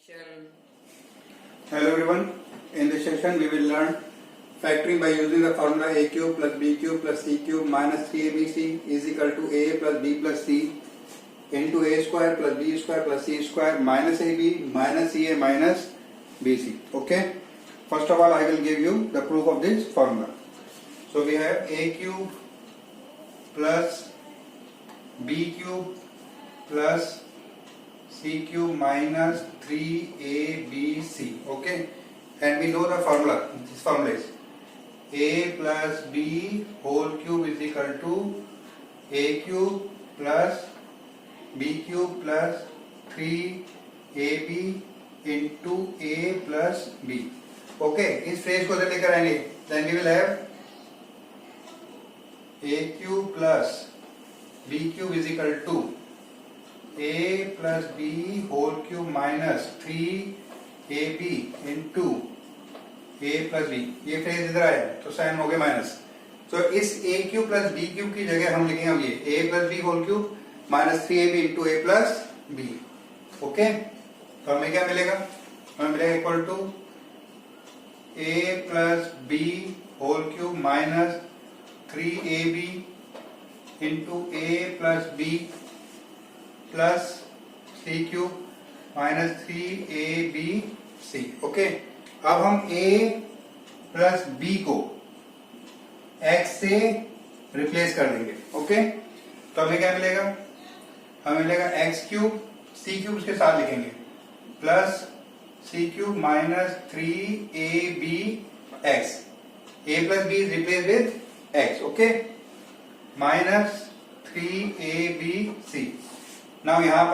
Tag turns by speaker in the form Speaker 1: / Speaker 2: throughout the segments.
Speaker 1: Shall
Speaker 2: Hello everyone. In this session we will learn factoring by using the formula a cube plus b cube plus c cube minus 3abc is equal to a plus b plus c into a square plus b square plus c square minus ab minus ca minus bc. Okay. First of all I will give you the proof of this formula. So we have a cube plus b cube plus c cube minus 3abc. Okay, and we know the formula. This formula is a plus b whole cube is equal to a cube plus b cube plus 3ab into a plus b. Okay, इस phrase को इधर लेकर आएंगे. Then we will have a cube plus b cube is equal to a plus b whole cube minus 3ab into a plus b. ये phrase इधर आया तो sign हो गया माइनस. तो इस a cube plus b cube की जगह हम लिखेंगे अब ये a plus b whole cube minus 3ab into a plus b. Okay, तो हमें क्या मिलेगा? हमें मिलेगा equal to a plus b whole cube minus 3ab into a plus b plus C cube minus 3abc. Okay, अब हम a plus b को x से रिप्लेस कर देंगे. ओके, तो हमें क्या मिलेगा? हमें मिलेगा x क्यूब c क्यूब उसके साथ लिखेंगे plus c cube minus 3abx. a plus b is replace with x. Okay, minus 3abc. Now यहाँ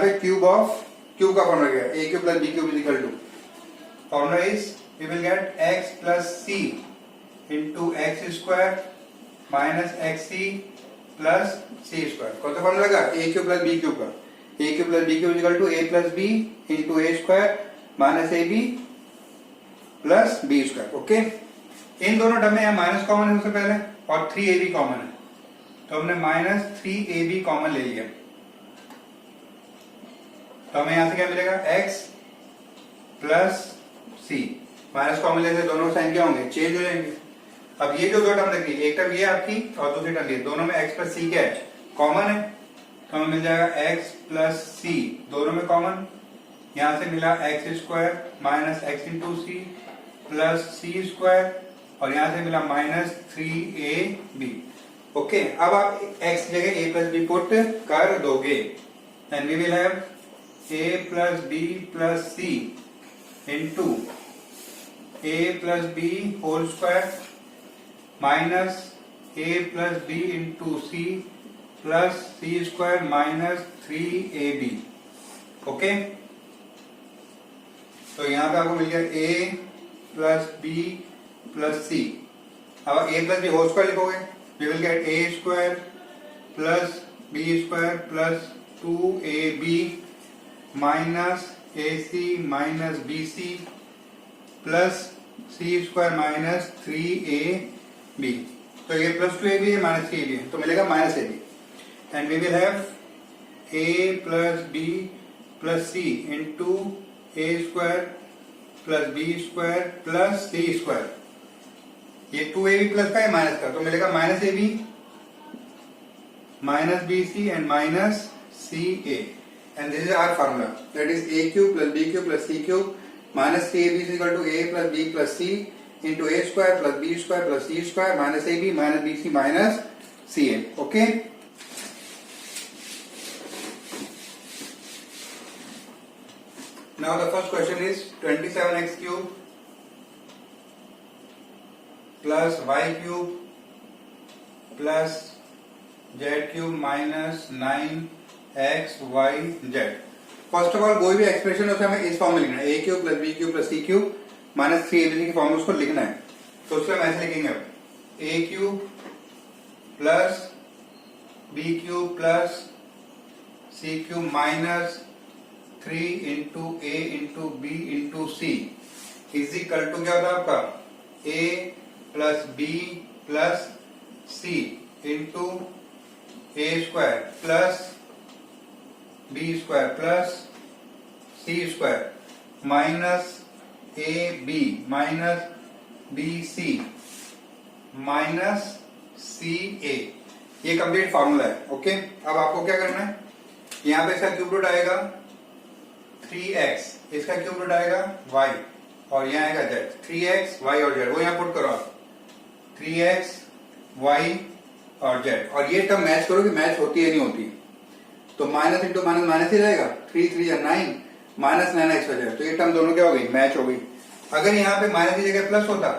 Speaker 2: पे क्यूब का फॉर्मूला क्या है? a cube plus b cube is equal to formula is we will get x plus c into x square minus xc plus c square. कौन सा formula लगा? a cube plus b cube का. a cube plus b cube is equal to a plus b into a square minus ab plus b square. Okay, इन दोनों term में यहाँ minus common है सबसे पहले और 3ab कॉमन है, तो हमने माइनस 3ab कॉमन ले लिया. तो हमें यहां से क्या मिलेगा? x plus c. Minus common लेने से दोनों साइन क्या होंगे? चेंज हो जाएंगे. अब ये जो दो टर्म देखिए, एक टर्म ये आपकी और दूसरी टर्म ये, दोनों में x प्लस c क्या है? कॉमन है. तो हमें मिल जाएगा x प्लस c, दोनों में कॉमन. यहां से मिला x square minus x into c plus c square और यहां से मिला माइनस 3ab. ओके, अब आप x जगह a प्लस b पुट कर दोगे and we will have a plus b plus c into a plus b whole square minus a plus b into c plus c square minus 3ab. Okay, तो यहां पे आपको मिल गया a plus b plus c. अब a plus b whole square लिखोगे, we will get a square plus b square plus 2ab minus ac minus bc plus c square minus 3ab. तो ये plus 2ab है minus 3ab है, तो मिलेगा minus ab. And we will have a plus b plus c into a square plus b square plus c square. ये 2ab plus का है minus का, तो मिलेगा minus ab minus bc and minus ca. And this is our formula, that is a cube plus b cube plus c cube minus 3ab is equal to a plus b plus c into a square plus b square plus c square minus ab minus bc minus ca. Okay, now the first question is 27x cube plus y cube plus z cube minus 9xyz. First of all कोई भी expression उसे हमें इस form में लिखना है, a cube plus b cube plus c cube minus 3abc के form में उसको लिखना है. तो उसको हम ऐसे लिखेंगे अब a cube plus b cube plus c cube minus 3 into a into b into c is equal to क्या होता है आपका? a plus b plus c into a square plus b square plus c square minus a b minus b c minus c a, ये complete formula है। Okay, अब आपको क्या करना है, यहाँ पे इसका क्यूब रूट आएगा 3x, इसका क्यूब रूट आएगा y और यहाँ आएगा z, 3x y और z, वो यहाँ पुट करो आप, 3x y और z, और ये टर्म मैच करो कि मैच होती है नहीं होती है। तो माइनस इंटू माइनस माइनस ही रहेगा, 3 3 या 9 माइनस 9x हो जाएगा, तो ये टर्म दोनों क्या हो गई, मैच हो गई। अगर यहाँ पे माइनस की जगह प्लस होता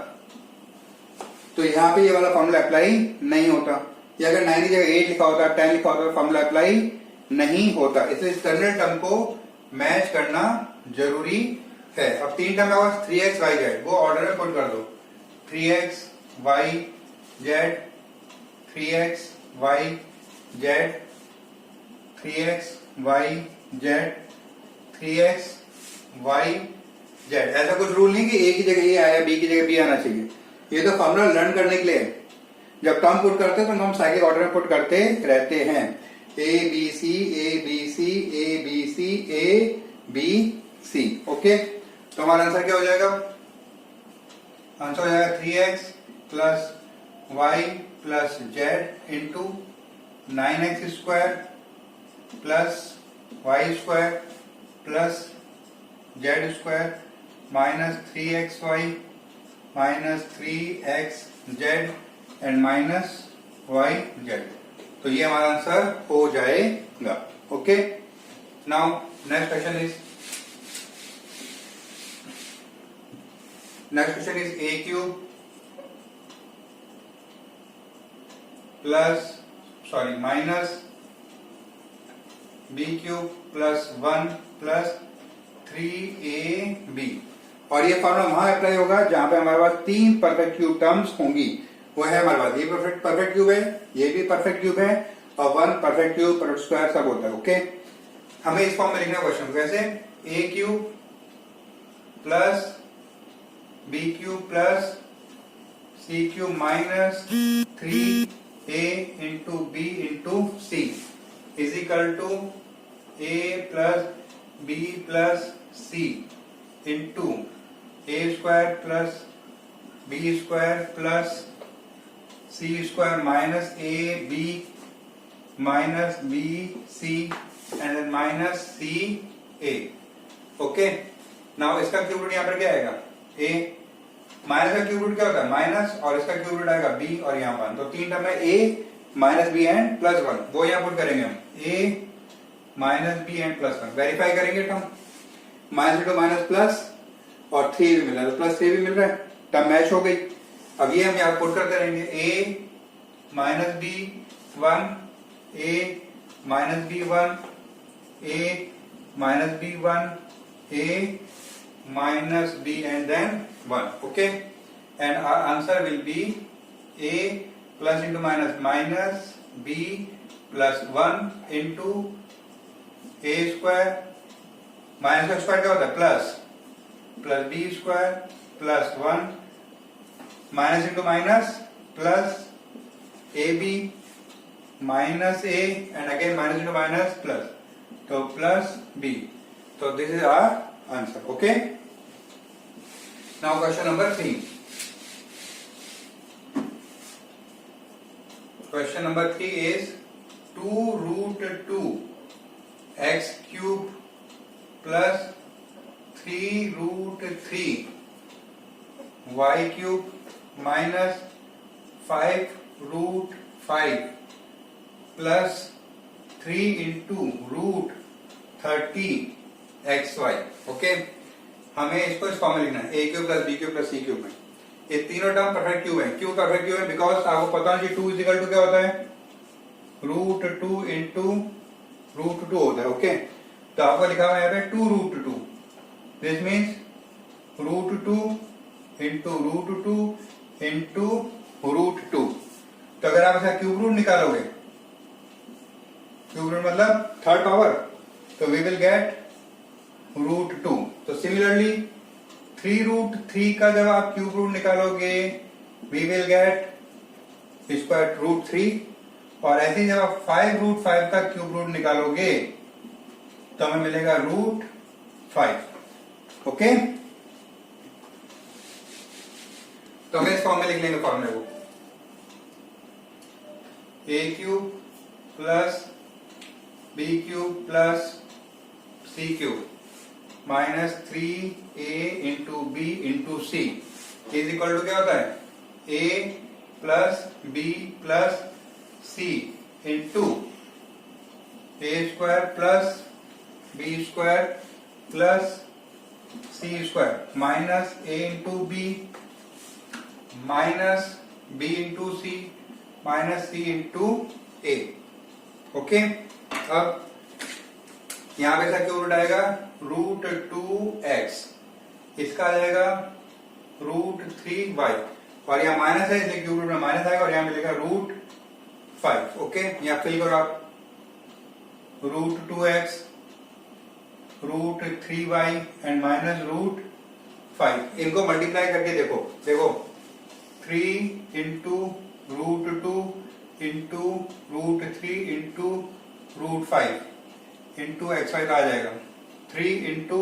Speaker 2: तो यहाँ पे ये वाला फॉर्मूला अप्लाई नहीं होता, या अगर 9 की जगह 8 लिखा होता 10 लिखा होता तो फॉर्मूला अप्लाई नहीं होता। इसलिए टर्मिनल टर्म को मैच करना जरूरी है। अब तीन टर्म है 3x y z, वो ऑर्डर में पुट कर दो, 3x y z 3x y z 3x y z 3x y z। ऐसा कुछ रूल नहीं कि a की जगह a आया b की जगह b आना चाहिए, ये तो फॉर्मूला लर्न करने के लिए है। जब टर्म पुट करते हैं तो हम साइक्लिक ऑर्डर में पुट करते रहते हैं, a b c a b c a b c a b c. Okay, तो हमारा आंसर क्या हो जाएगा, आंसर हो जाएगा 3x plus y plus z into 9x square plus y square plus z square minus 3xy minus 3xz and minus yz। तो ये हमारा आंसर हो जाएगा। Okay, now next question is a cube plus minus b cube plus 1 plus 3ab, और ये formula वहां apply होगा जहां पे हमारे पास तीन परफेक्ट क्यूब टर्म्स होंगी। वो है हमारे पास, ये परफेक्ट क्यूब है, ये भी परफेक्ट क्यूब है, और one perfect cube perfect square सब होता है। ओके, हमें इस फॉर्म में लिखना क्वेश्चन कैसे, a cube plus b cube plus C cube minus 3a into b into c is equal to a plus b plus c into a square plus b square plus c square minus a b minus b c and then minus c a. Okay, now इसका cube root यहाँ पर क्या आएगा, a, minus का cube root क्या होता है minus, और इसका क्यूब रूट आएगा बी और यहाँ 1, तो तीन टर्म है a minus b and plus 1, वो यहाँ पुट करेंगे हम, a minus b and plus 1, verify करेंगे term, minus into minus plus और 3 भी मिल रहा है, तो प्लस 3 भी मिल रहा है, टर्म मैच हो गई। अब ये हम यहाँ पुट करते रहेंगे, a minus b 1 a minus b 1 a minus b 1 a minus b and then 1। Okay, and our answer will be a plus into minus minus b plus 1 into a square, minus का square क्या होता है plus, plus b square plus 1 minus into minus plus a b minus a and again minus into minus plus, तो plus b, तो this is our answer. Okay, now question number 3। Question number 3 is 2 root 2 x cube plus 3 root 3 y cube minus 5 root 5 plus 3 into root 30 xy। ओके, हमें इसको इस form में लिखना है, a cube plus b cube plus C cube में। ये तीनों टर्म परफेक्ट क्यूब है। क्यों परफेक्ट क्यूब है? बिकॉज आपको पता है कि 2 इज इक्वल टू क्या होता है, रूट 2 इंटू रूट 2 होता है। ओके, तो आपको लिखा हुआ है यहाँ पे 2 root 2, this means root 2 into root 2 into root 2। तो अगर आप इसका क्यूब रूट निकालोगे, क्यूब रूट मतलब थर्ड पावर, तो वी विल गेट रूट 2। तो सिमिलरली 3 रूट 3 का जब आप क्यूब रूट निकालोगे, we will get square root 3, और ऐसे ही जब आप 5 रूट 5 का क्यूब रूट निकालोगे तो हमें मिलेगा रूट 5। ओके, तो हम इस फॉर्म में लिख लेंगे फॉर्मूले को, a cube plus b cube plus C cube minus 3a into b into c is equal to क्या होता है, a plus b plus c into a square plus b square plus c square minus a into b minus b into c minus c into a. Okay, अब यहां पे ऐसा क्यों root आएगा, √2x, इसका आ जाएगा √3y, और यहाँ माइनस है इसलिए क्यूब रूट में माइनस आएगा, और यहाँ मिलेगा √5। ओके, यहाँ फिल करो आप, √2x √3y एंड माइनस √5, इनको मल्टीप्लाई करके देखो, 3 into √2 into √3 into √5 into x y का आ जाएगा 3 इंटू,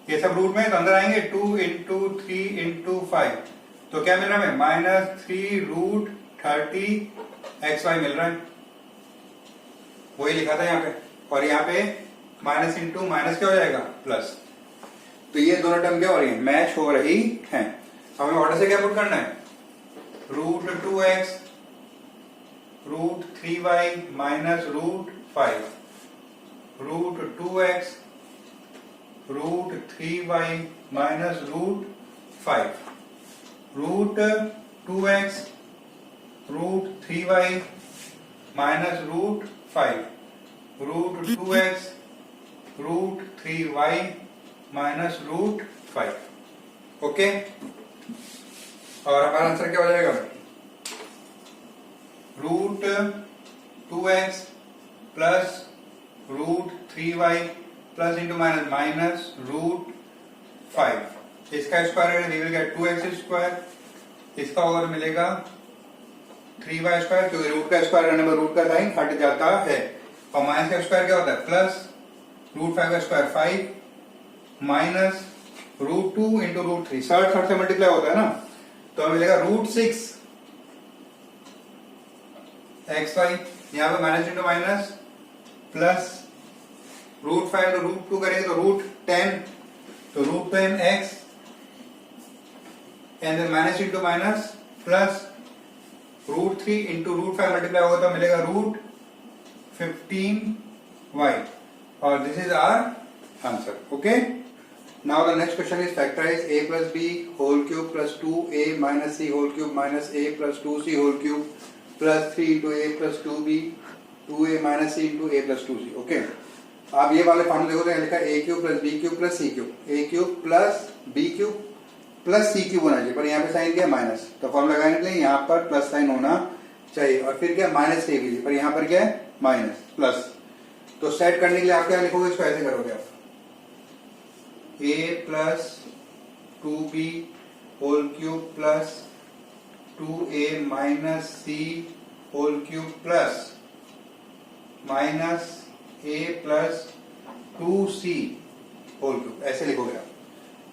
Speaker 2: ये सब रूट में तो अंदर आएंगे, 2 इंटू 3 इंटू 5, तो क्या मिल रहा है, -3√30 एक्स वाई मिल रहा है, वही लिखा था यहाँ पे, और यहाँ पे माइनस इंटू माइनस क्या हो जाएगा, प्लस। तो ये दोनों टर्म क्या हो रही है, मैच हो रही हैं। हमें ऑर्डर से क्या पुट करना है, √2x √3y minus √5, √2x √3y minus √5, √2x √3y minus √5, √2x √3y minus √5। Okay, और हमारा आंसर क्या हो जाएगा, √2x plus √3y plus into minus minus √5, इसका square we will get 2x square, इसका और मिलेगा 3y स्क्वायर, क्योंकि रूट का स्क्वायर रहने पर रूट का साइन हट जाता है, और माइनस का स्क्वायर क्या होता है, प्लस √5 का स्क्वायर 5 माइनस √2 इंटू √3, थर्ड से मल्टीप्लाई होता है ना, तो हमें मिलेगा √6 एक्स वाई, यहाँ पे minus into minus plus √5 into √2 करेंगे तो √10, तो √10 x and then minus into minus plus √3 into √5 multiply होगा तो मिलेगा √15y, और this is our answer. Okay, now the next question is factorise a plus b whole cube plus 2a minus c whole cube minus a plus 2c whole cube plus 3 into a plus 2b 2a minus c into a plus 2c। Okay, आप ये वाले formula देखो तो लिखा है a cube plus b cube plus c cube, a cube plus b cube plus c cube होना चाहिए, पर यहाँ पे साइन क्या है, माइनस, तो फॉर्मूला लगाने के लिए यहाँ पर प्लस साइन होना चाहिए, और फिर क्या माइनस के भी, पर यहाँ पर क्या है माइनस प्लस, तो सेट करने के लिए आप क्या लिखोगे, इसको ऐसे करोगे आप, a plus 2b whole cube plus 2a minus c whole cube plus minus a plus 2c whole cube, ऐसे लिखोगे आप,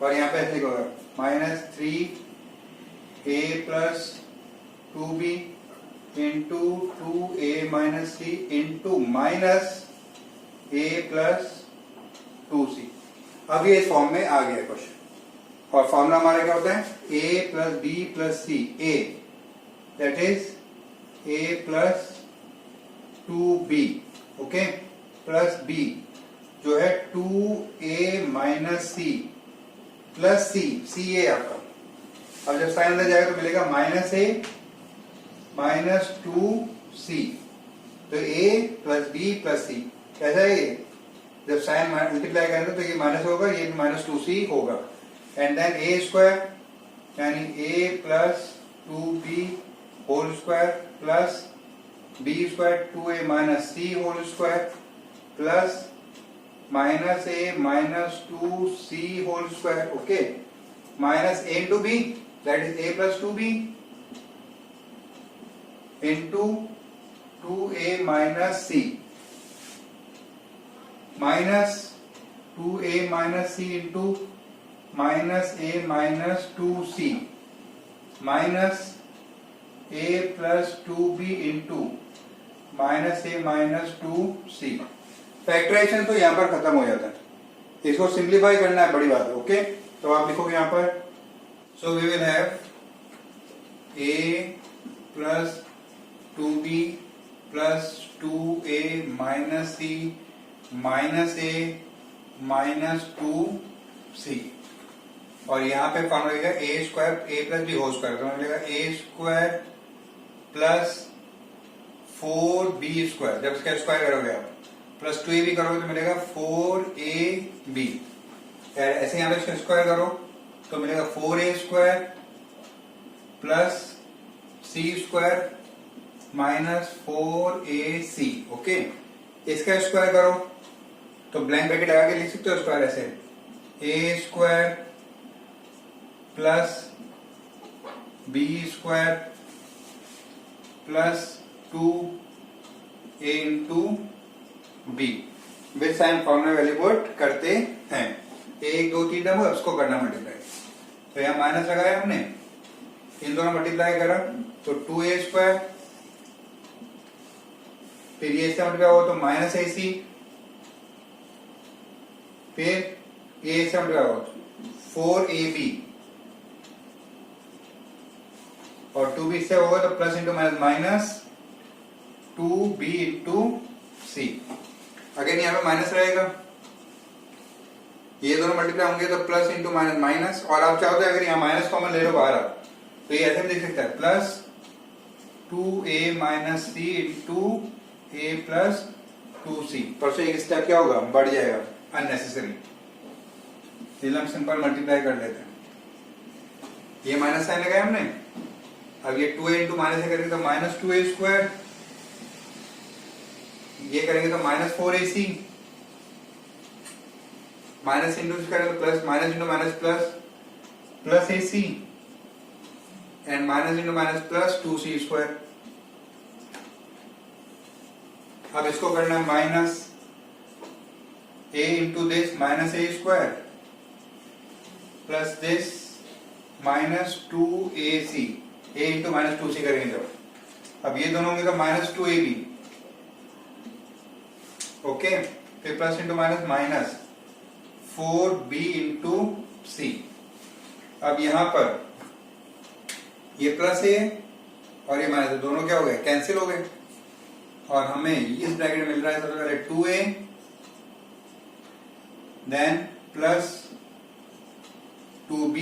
Speaker 2: और यहाँ पे ऐसे लिखोगे minus 3a plus 2b into 2a minus c into minus a plus 2c। अब ये इस फॉर्म में आ गया क्वेश्चन, और फॉर्मूला हमारा क्या होता है, a plus b plus c, a that is a plus 2b, okay, plus b जो है 2a minus c plus c है आपका, अब जब साइन अंदर जाएगा तो मिलेगा माइनस a माइनस 2c, तो a plus b plus c, कैसा है ये, जब साइन मल्टीप्लाई करेंगे तो ये माइनस होगा, ये भी माइनस 2c होगा, एंड देन a स्क्वायर यानी a plus 2b whole square plus b square 2a minus c whole square plus minus a minus 2c whole square, okay, minus a into b that is a plus 2b into 2a minus c minus 2a minus c into minus a minus 2c minus a plus 2b into minus a minus 2c। Factorisation तो यहां पर खत्म हो जाता है, इसको simplify करना है, बड़ी बात है। ओके, तो आप लिखोगे यहां पर, so we will have a plus 2b plus 2a minus c minus a minus 2c, और यहाँ पे फॉर्मूला लगेगा a square a plus b whole square, तो मिलेगा a square plus 4b square, जब इसका स्क्वायर करोगे आप प्लस 2ab करोगे तो मिलेगा 4ab, ऐसे यहाँ पे इसका स्क्वायर करो तो मिलेगा 4a square plus c square minus 4ac। Okay, इसका स्क्वायर करो तो ब्लैंक ब्रैकेट लगा के लिख सकते हो स्क्वायर ऐसे, a square plus b square plus 2a into b with sign formula value put करते हैं। 1 2 3 नंबर उसको करना मल्टीप्लाई, तो यहाँ माइनस लगाया हमने, इन दोनों मल्टीप्लाई करा तो 2a स्क्वायर, फिर ये इससे मल्टीप्लाई हो तो माइनस ac, फिर ये इससे मल्टीप्लाई हो 4ab, और 2b से होगा तो plus into minus minus 2b into c। Again यहाँ पे माइनस रहेगा, ये दोनों मल्टीप्लाई होंगे तो प्लस इंटू माइनस माइनस, और आप चाहो तो अगर यहाँ माइनस कॉमन ले लो बाहर आप, तो ये ऐसे भी देख सकते हैं plus 2a minus c into a plus 2c, पर से एक स्टेप क्या होगा, बढ़ जाएगा अननेसेसरी, इसलिए हम सिंपल मल्टीप्लाई कर लेते हैं। ये माइनस साइन लगाया हमने, अब ये 2a इंटू माइनस करेंगे तो माइनस 2a स्क्वायर, ये करेंगे तो माइनस 4ac, माइनस इंटू करेंगे तो plus, minus into minus plus plus ac, and minus into minus plus 2c square. अब इसको करना है minus a into this minus a square plus this minus 2ac, a into minus 2c करेंगे जब, अब ये दोनों होंगे तो माइनस 2ab, ओके, फिर plus into minus minus 4b into c। अब यहां पर ये प्लस है और ये माइनस, दोनों क्या हो गए, कैंसिल हो गए, और हमें इस ब्रैकेट में मिल रहा है सबसे पहले 2a then plus 2b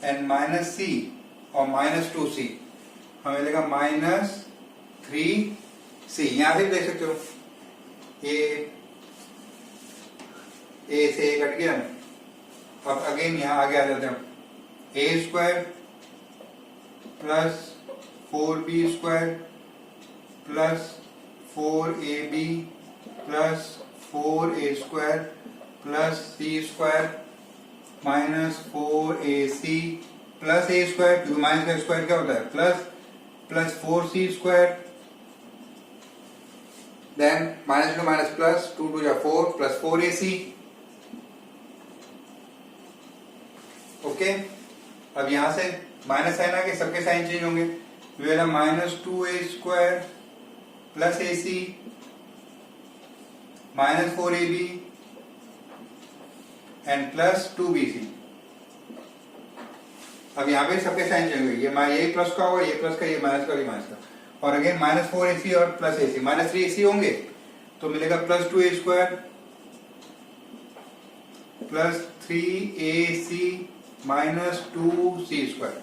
Speaker 2: and minus c और माइनस 2c, हमें मिलेगा माइनस 3c। यहां से देख सकते हो ये a से a कट गया। अब अगेन यहां आगे आ जाते हैं, a square plus 4b square plus 4ab plus 4a square plus c square minus 4ac plus a square, क्योंकि माइनस का स्क्वायर क्या होता है plus, plus 4c square, then minus two minus plus 2 2 4 plus 4ac। Okay, अब यहां से minus sign आ गए, सबके साइन चेंज होंगे, वेला minus 2a square plus ac minus 4ab and plus 2bc। अब यहाँ पे सबके साइन चेंज होंगे, ये प्लस का होगा, ये प्लस का, ये माइनस का, ये माइनस का, और अगेन माइनस 4ac और प्लस ac, माइनस 3ac होंगे तो मिलेगा plus 2a square plus 3ac minus 2c square.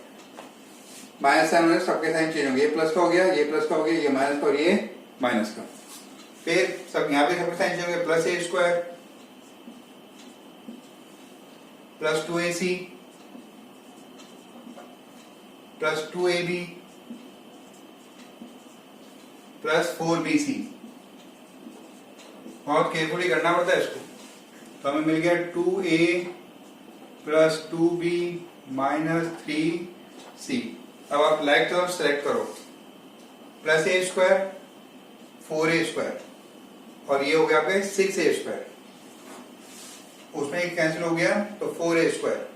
Speaker 2: Minus sign होने सबके साइन चेंज होंगे, ये प्लस का हो गया, ये प्लस का हो गया, ये माइनस का और ये माइनस का, फिर सब यहाँ पे सबके साइन चेंज होंगे, plus a square plus 2ac plus 2ab plus 4bc। बहुत केयरफुली करना पड़ता है इसको, तो हमें मिल गया 2a plus 2b minus 3c। अब आप लाइक टर्म सेलेक्ट करो, plus a square 4a square और ये हो गया आपके 6a स्क्वायर। उसमें एक कैंसिल हो गया तो 4a स्क्वायर,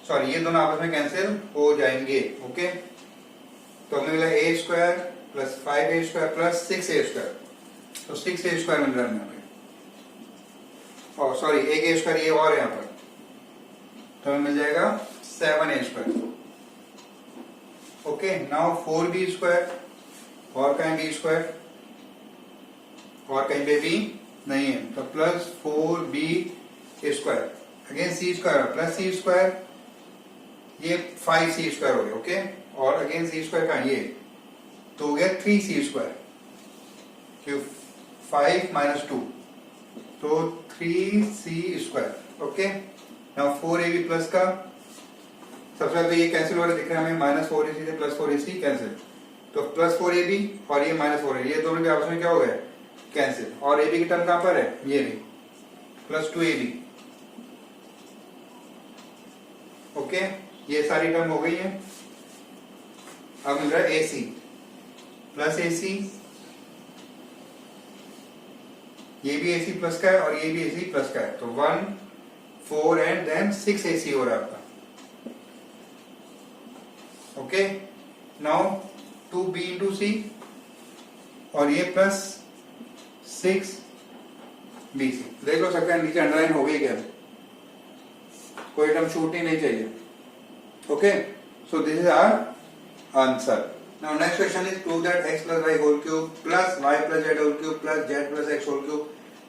Speaker 2: सॉरी ये दोनों आपस में कैंसिल हो जाएंगे। ओके, तो हमें मिला a square plus 5a square plus 6a square, तो 6a स्क्वायर मिल रहा है यहाँ पे, और सॉरी एक a स्क्वायर ये और यहाँ पर, तो हमें मिल जाएगा 7a square. Okay, now 4b square, और कहीं b स्क्वायर, और कहीं पे भी नहीं है, तो plus 4b square, again c square plus c square, ये 5c स्क्वायर हो गया। ओके, और अगेन c स्क्वायर का ये तो हो गया 3c स्क्वायर, क्यों 5 माइनस 2 तो 3c square. Okay, now 4ab plus का सबसे पहले ये कैंसिल हो रहा है, दिख रहा है हमें माइनस 4ac से प्लस 4ac कैंसिल, तो प्लस 4ab और ये माइनस 4ab, ये दोनों के आपस में क्या हो गया कैंसिल, और ab की टर्म कहां पर है, ये भी प्लस 2ab। ओके, ये सारी टर्म हो गई है। अब मिल रहा है ac प्लस ac, ये भी ac प्लस का है और ये भी ac प्लस का है, तो 1 4 एंड देन 6 ac हो रहा है आपका। Okay, now 2b into c, और ये प्लस 6bc, देख लो सकते हैं नीचे अंडरलाइन हो गई क्या, कोई टर्म छूटनी नहीं चाहिए। Okay, so this is our answer. Now next question is prove that x plus y whole cube plus y plus z whole cube plus z plus x whole cube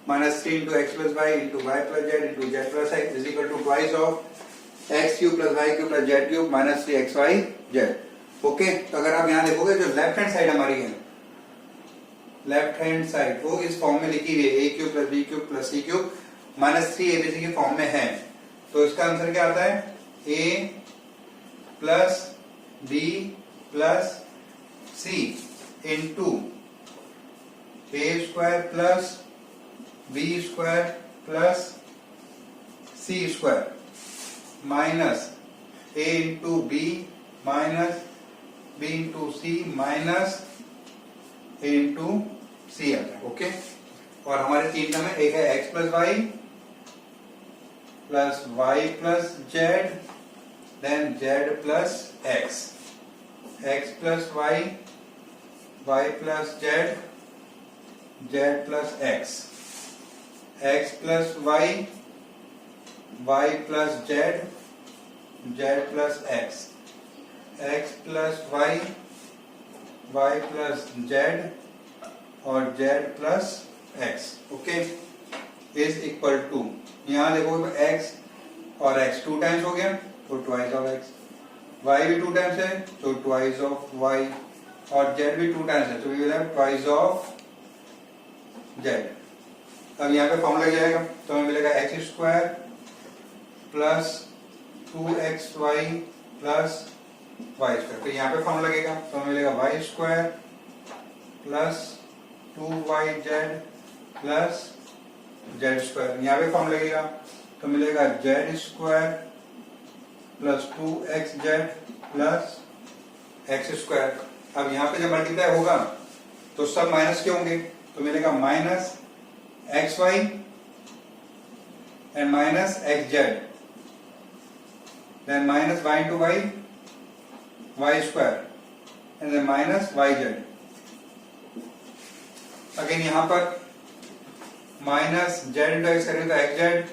Speaker 2: minus 3 into x plus y into y plus z into z plus x is equal to twice of x cube plus y cube plus z cube minus 3xy z। Okay, तो अगर आप यहाँ देखोगे जो left hand side हमारी है, left hand side वो इस फॉर्म में लिखी हुई है a cube plus b cube plus c cube minus 3abc के फॉर्म में है, तो इसका आंसर क्या आता है, a plus b plus c into a square plus b square plus c square minus a into b minus b into c minus a into c आता है। ओके, और हमारे तीन टर्म है, एक है x plus y plus y plus z then z plus x, x plus y, y plus z, z plus x, x plus y, y plus z, z plus x, x plus y, y plus z और z plus x. Okay, is equal to, यहां देखो x और x 2 times हो गया तो twice of x, y भी 2 times है तो ट्वाइस ऑफ y, और z भी 2 टाइम्स है तो we will have twice of z। अब यहाँ पे फॉर्मूला क्या आएगा, तो हमें मिलेगा x square plus 2xy plus y square, तो यहाँ पे फॉर्मूला लगेगा तो हमें मिलेगा y square plus 2yz plus z square, यहाँ पे फॉर्म लगेगा तो मिलेगा Z square plus 2xz plus x square. अब यहाँ पे जब मल्टीप्लाई होगा तो सब माइनस के होंगे, तो मिलेगा minus x y and minus x z, then minus y into y, y square and then minus y z. Again यहाँ पर माइनस जेड इंटू एक्स करेंगे तो x z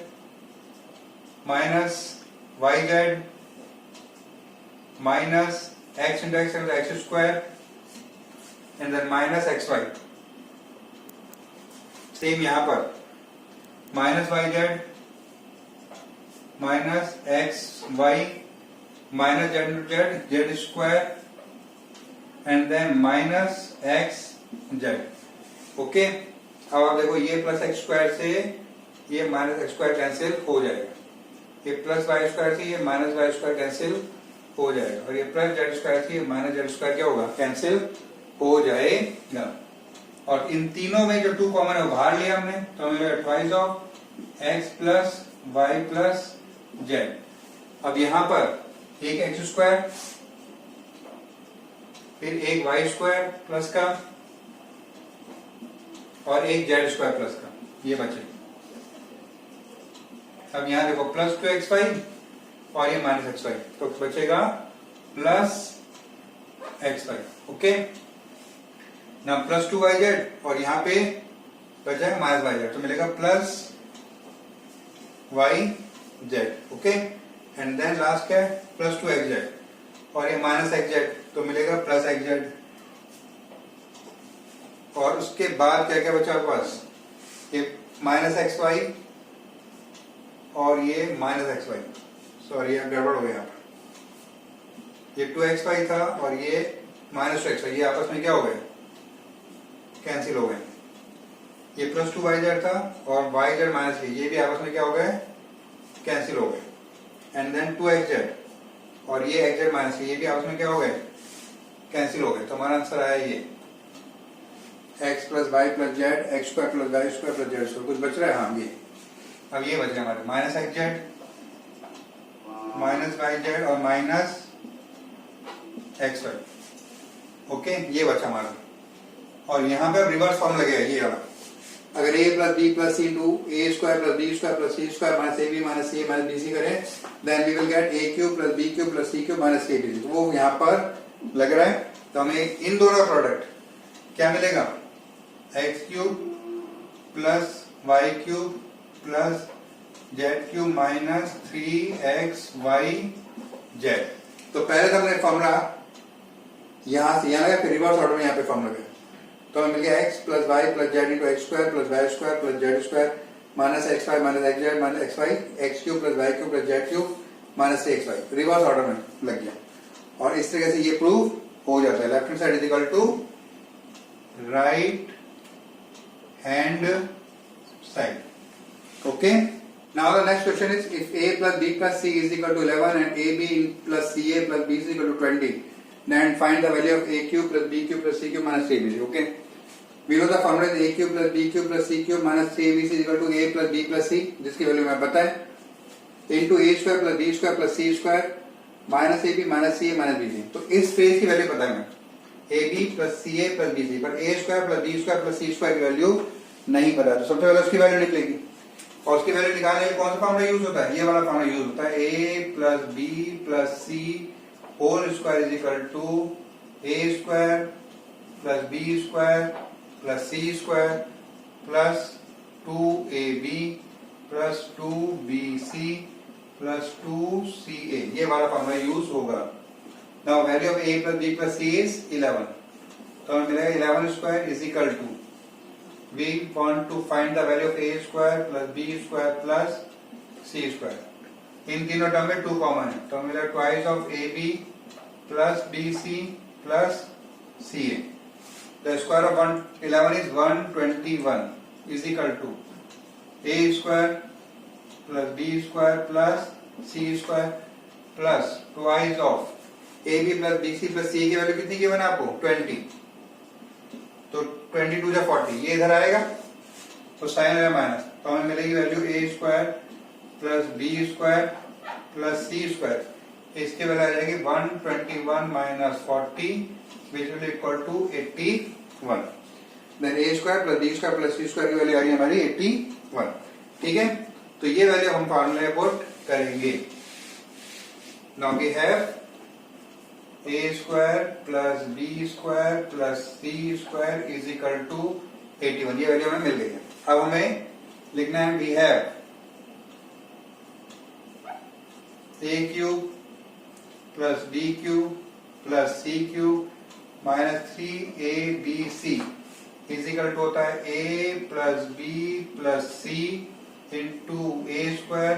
Speaker 2: minus y z minus x into x करेंगे तो x square and then minus x y. Same यहां पर minus y z minus x y minus z into z, z square and then minus x Z. Okay, अब आप देखो ये plus x square से ये माइनस एक्स स्क्वायर कैंसिल हो जाएगा, ये प्लस वाई स्क्वायर से ये माइनस वाई स्क्वायर कैंसिल हो जाएगा, और ये प्लस जेड स्क्वायर से ये माइनस जेड स्क्वायर क्या होगा कैंसिल हो जाएगा। और इन तीनों में जो 2 कॉमन है वो बाहर लिया हमने, तो हमें मिलेगा twice of x plus y plus z. अब यहां पर एक एक्स स्क्वायर फिर एक वाई स्क्वायर प्लस का और एक जेड स्क्वायर प्लस का, ये बचे अब यहाँ देखो प्लस 2xy और ये माइनस xy, तो बचेगा प्लस xy। ओके, ना प्लस 2yz और यहाँ पे बचेगा माइनस yz, तो मिलेगा plus yz। Okay, and then last क्या है, प्लस 2xz और ये माइनस xz, तो मिलेगा प्लस xz। और उसके बाद क्या क्या बचा आपके पास, ये माइनस xy और ये माइनस xy, सॉरी यहाँ गड़बड़ हो गया, यहाँ पर ये 2xy था और ये माइनस 2xy, ये आपस में क्या हो गए, कैंसिल हो गए। ये प्लस 2yz था और yz माइनस ये भी आपस में क्या हो गए, कैंसिल हो गए। एंड देन 2xz और ये xz माइनस ये भी आपस में क्या हो गए, कैंसिल हो गए। तो हमारा आंसर आया ये x plus y plus z, x square plus y square plus z square. कुछ बच रहा है, हाँ ये, अब ये बच गया हमारे माइनस xz माइनस yz और माइनस xy। ओके, ये बचा हमारा। और यहाँ पे अब रिवर्स फॉर्म लगेगा ये वाला, अगर a plus b plus c into a square plus b square plus c square minus a b minus c minus b c करें, then we will get a cube plus b cube plus C cube minus a b c. तो वो यहाँ पर लग रहा है, तो हमें इन दोनों का प्रोडक्ट क्या मिलेगा, x cube plus y cube plus z cube minus 3xyz। तो पहले तो हमने फॉर्मूला यहां से यहाँ लगा, फिर रिवर्स ऑर्डर में यहाँ पे फॉर्मूला गया, तो हमें मिल गया x plus y plus z into x square plus y square plus z square minus x y minus x z minus x y, x cube plus y cube plus z cube minus 3xy। Reverse order में लग गया, और इस तरीके से ये prove हो जाता है। Left hand side is equal to right hand side. Okay, now the next question is, if a plus b plus c is equal to 11 and ab plus ca plus b is equal to 20, then find the value of a cube plus b cube plus c cube minus 3abc. Okay, we know the formula is a cube plus b cube plus c cube minus 3abc is equal to a plus b plus c, जिसकी value मैं पता है, into a square plus b square plus c square minus ab minus ca minus bc। तो इस phase की value पता है मैं, ab plus ca plus bc, पर a square plus b square plus c square की वैल्यू नहीं पता, तो सबसे पहले उसकी वैल्यू निकलेगी। और उसकी वैल्यू निकालने के लिए कौन सा फॉर्मूला यूज होता है, ये वाला फॉर्मूला यूज होता है, a plus b plus c whole square is equal to a square plus b square plus c square plus 2ab plus 2bc plus 2ca। ये वाला फॉर्मूला यूज होगा। Now value of a plus b plus c is 11, तो हमें मिलेगा 11 square is equal to, we want to find the value of a square plus b square plus c square। इन तीनों term में 2 common है, तो मिलेगा twice of ab plus bc plus ca। The square of 11 is 121 is equal to a square plus b square plus c square plus twice of ab plus bc plus ca की value कितनी given है आपको, 20, तो 22 या 40 ये इधर आएगा, तो साइन है माइनस, तो हमें मिलेगी value a square plus b square plus c square, इसकी वैल्यू आ जाएगी 121 minus 40 which will equal to 81। Then a square plus b square plus c square की वैल्यू आ रही है हमारी 81। ठीक है, तो ये वैल्यू हम फॉर्मूले पुट करेंगे। Now we have a square plus b square plus c square is equal to 81, ये वैल्यू हमें मिल गई है। अब हमें लिखना है, we have a cube plus b cube plus c cube minus 3abc is equal to होता है a plus b plus c into a square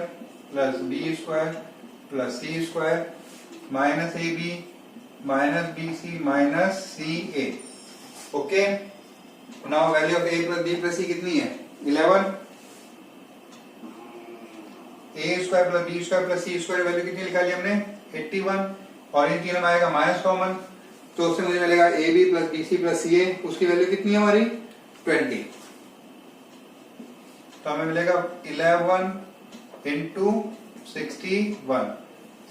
Speaker 2: plus b square plus c square minus ab minus bc minus ca। Okay, now value of a plus b plus c कितनी है, 11। a square plus b square plus c square value कितनी निकाली हमने, 81, और इन तीनों में आएगा minus common, तो उससे मुझे मिलेगा ab plus bc plus ca, उसकी वैल्यू कितनी है हमारी, 20, तो हमें मिलेगा 11 इंटू 61।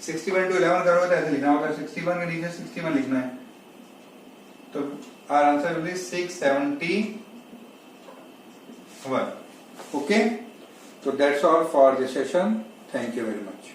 Speaker 2: 61 टू 11 करोगे तो ऐसे लिखना होगा, 61 के नीचे 61 लिखना है, तो our answer will be 671। Okay, So that's all for this session. Thank you very much.